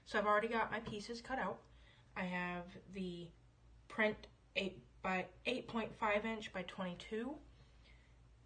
So I've already got my pieces cut out. I have the print 8.5 inch by 22,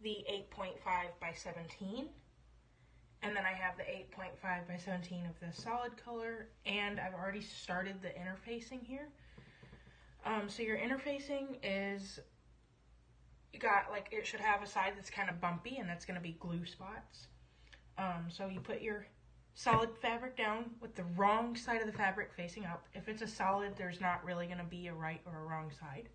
the 8.5 by 17, and then I have the 8.5 by 17 of the solid color, and I've already started the interfacing here. So your interfacing is, you got, like, it should have a side that's kind of bumpy, and that's going to be glue spots. So you put your solid fabric down with the wrong side of the fabric facing up. If it's a solid, there's not really going to be a right or a wrong side.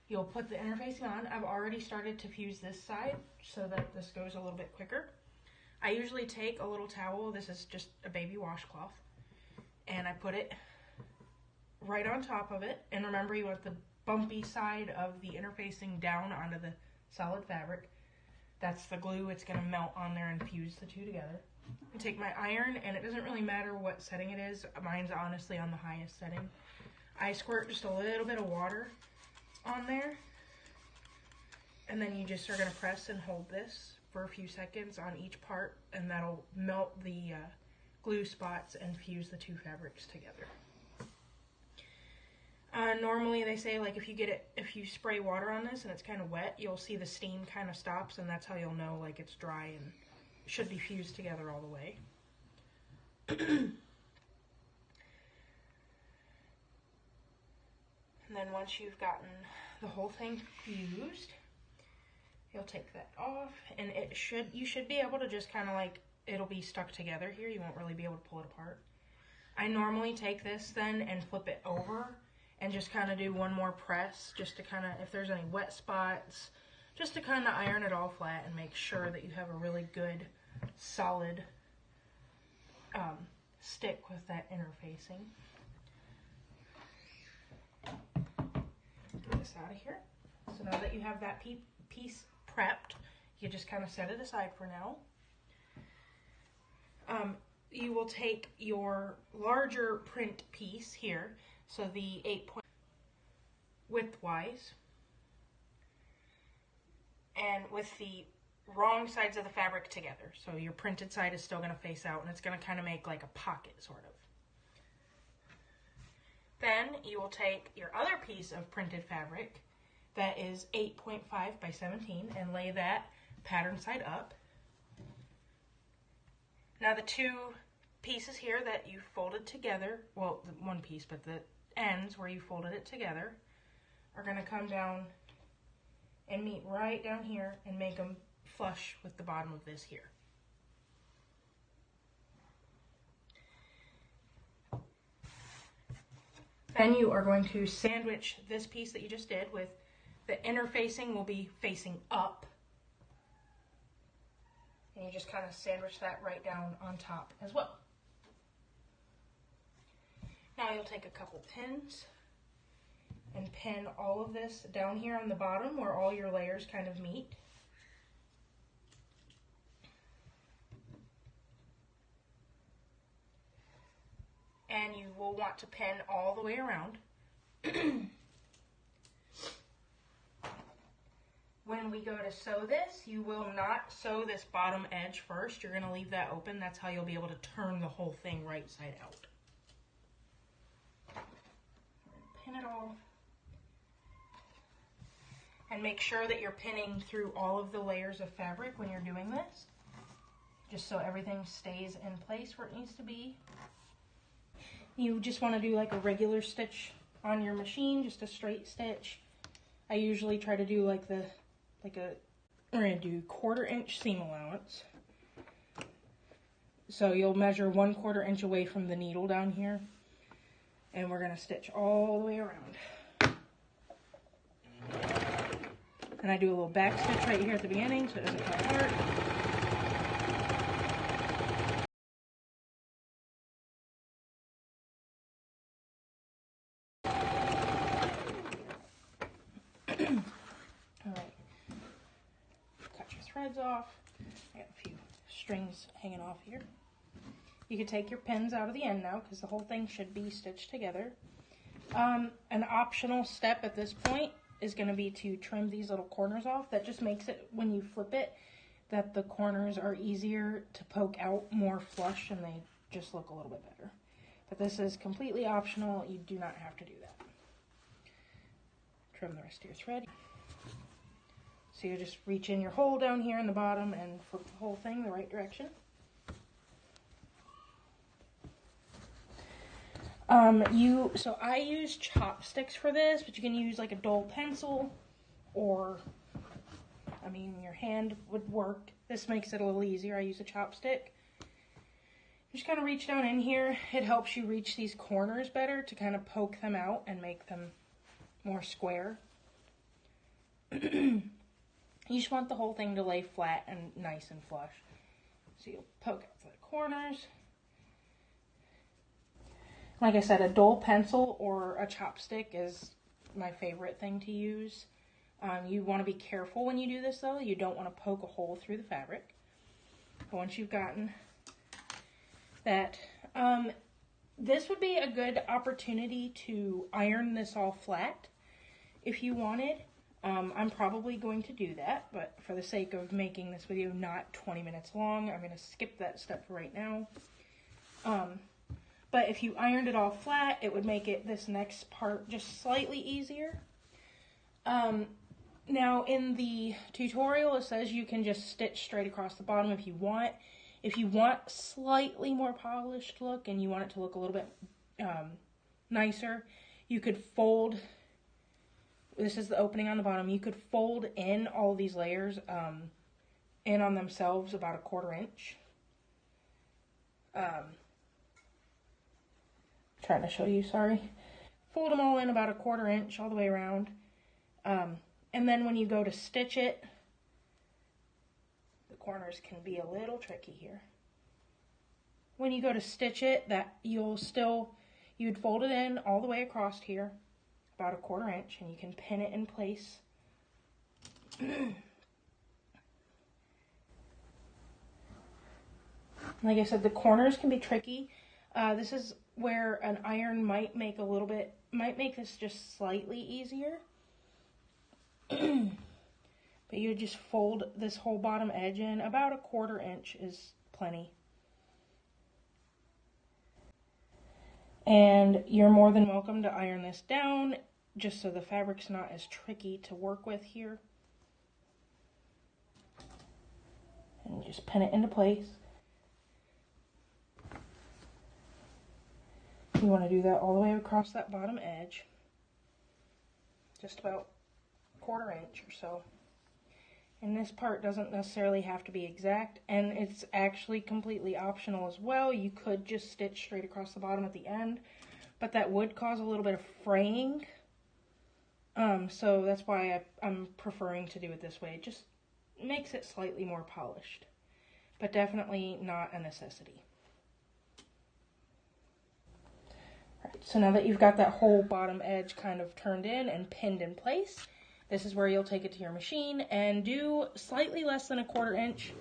You'll put the interfacing on. I've already started to fuse this side so that this goes a little bit quicker. I usually take a little towel, this is just a baby washcloth, and I put it right on top of it. And remember, you want the bumpy side of the interfacing down onto the solid fabric. That's the glue, it's going to melt on there and fuse the two together. I take my iron, and it doesn't really matter what setting it is. Mine's honestly on the highest setting. I squirt just a little bit of water on there, and then you just are going to press and hold this for a few seconds on each part, and that'll melt the glue spots and fuse the two fabrics together. Normally they say, like, if you spray water on this and it's kind of wet, you'll see the steam kind of stops, and that's how you'll know, like, it's dry and should be fused together all the way. And then once you've gotten the whole thing fused, you'll take that off, and you should be able to just kind of, like, it'll be stuck together here. You won't really be able to pull it apart. I normally take this then and flip it over and just kind of do one more press, just to kind of, if there's any wet spots, just to kind of iron it all flat and make sure that you have a really good, solid stick with that interfacing. Get this out of here. So now that you have that piece prepped, you just kind of set it aside for now. You will take your larger print piece here, so the 8 widthwise, and with the wrong sides of the fabric together. So your printed side is still going to face out, and it's going to kind of make like a pocket, sort of. Then you will take your other piece of printed fabric that is 8.5 by 17 and lay that pattern side up. Now the two pieces here that you folded together, well, one piece, but the ends where you folded it together are going to come down and meet right down here and make them flush with the bottom of this here. Then you are going to sandwich this piece that you just did with the interfacing will be facing up. And you just kind of sandwich that right down on top as well. Now you'll take a couple pins and pin all of this down here on the bottom where all your layers kind of meet. And you will want to pin all the way around. When we go to sew this, you will not sew this bottom edge first. You're going to leave that open. That's how you'll be able to turn the whole thing right side out. Pin it all. And make sure that you're pinning through all of the layers of fabric when you're doing this, just so everything stays in place where it needs to be. You just want to do like a regular stitch on your machine, just a straight stitch. I usually try to do we're going to do 1/4 inch seam allowance. So you'll measure 1/4 inch away from the needle down here, and we're going to stitch all the way around. And I do a little back stitch right here at the beginning so it doesn't come apart. Alright, cut your threads off. I got a few strings hanging off here. You can take your pins out of the end now because the whole thing should be stitched together. An optional step at this point is going to be to trim these little corners off. That just makes it, when you flip it, that the corners are easier to poke out more flush and they just look a little bit better. But this is completely optional. You do not have to do that. Trim the rest of your thread. So you just reach in your hole down here in the bottom and flip the whole thing the right direction. So I use chopsticks for this, but you can use like a dull pencil, or, I mean, your hand would work. This makes it a little easier. I use a chopstick. Just kind of reach down in here. It helps you reach these corners better to kind of poke them out and make them more square. You just want the whole thing to lay flat and nice and flush. So you'll poke out the corners. Like I said, a dull pencil or a chopstick is my favorite thing to use. You want to be careful when you do this though. You don't want to poke a hole through the fabric. But once you've gotten that, this would be a good opportunity to iron this all flat if you wanted. I'm probably going to do that, but for the sake of making this video not 20 minutes long, I'm going to skip that step for right now. But if you ironed it all flat, it would make this next part just slightly easier. Now in the tutorial it says you can just stitch straight across the bottom if you want. If you want slightly more polished look and you want it to look a little bit nicer, you could fold, this is the opening on the bottom, you could fold in all of these layers in on themselves about 1/4 inch. Trying to show you, sorry. Fold them all in about 1/4 inch all the way around. And then when you go to stitch it, the corners can be a little tricky here. When you go to stitch it, you'd fold it in all the way across here, about 1/4 inch, and you can pin it in place. Like I said, the corners can be tricky. This is where an iron might make this just slightly easier. But you just fold this whole bottom edge in. About 1/4 inch is plenty. And you're more than welcome to iron this down, just so the fabric's not as tricky to work with here. And just pin it into place. You want to do that all the way across that bottom edge. Just about 1/4 inch or so. And this part doesn't necessarily have to be exact, and it's actually completely optional as well. You could just stitch straight across the bottom at the end, but that would cause a little bit of fraying. So that's why I'm preferring to do it this way. It just makes it slightly more polished, but definitely not a necessity. Right, so now that you've got that whole bottom edge kind of turned in and pinned in place, this is where you'll take it to your machine and do slightly less than 1/4 inch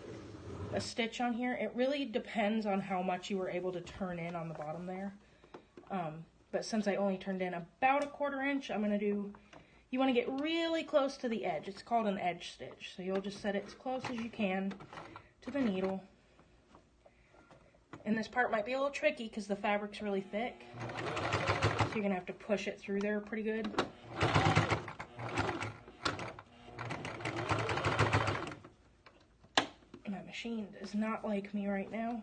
a stitch on here. It really depends on how much you were able to turn in on the bottom there. But since I only turned in about 1/4 inch, I'm going to do, you want to get really close to the edge. It's called an edge stitch. So you'll just set it as close as you can to the needle. And this part might be a little tricky because the fabric's really thick. So you're going to have to push it through there pretty good. My machine does not like me right now.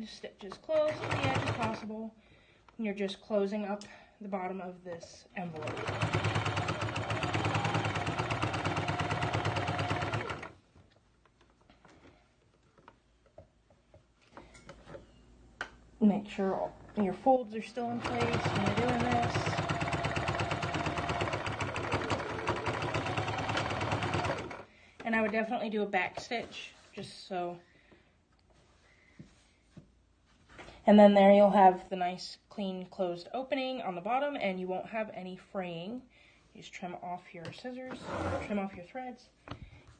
Just stitch as close to the edge as possible. And you're just closing up the bottom of this envelope. Make sure all your folds are still in place when you're doing this. And I would definitely do a back stitch, just so. And then there you'll have the nice clean closed opening on the bottom, and you won't have any fraying. You just trim off your scissors, trim off your threads,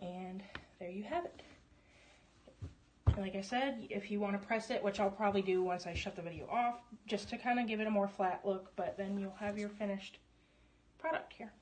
and there you have it. Like I said, if you want to press it, which I'll probably do once I shut the video off, just to kind of give it a more flat look, but then you'll have your finished product here.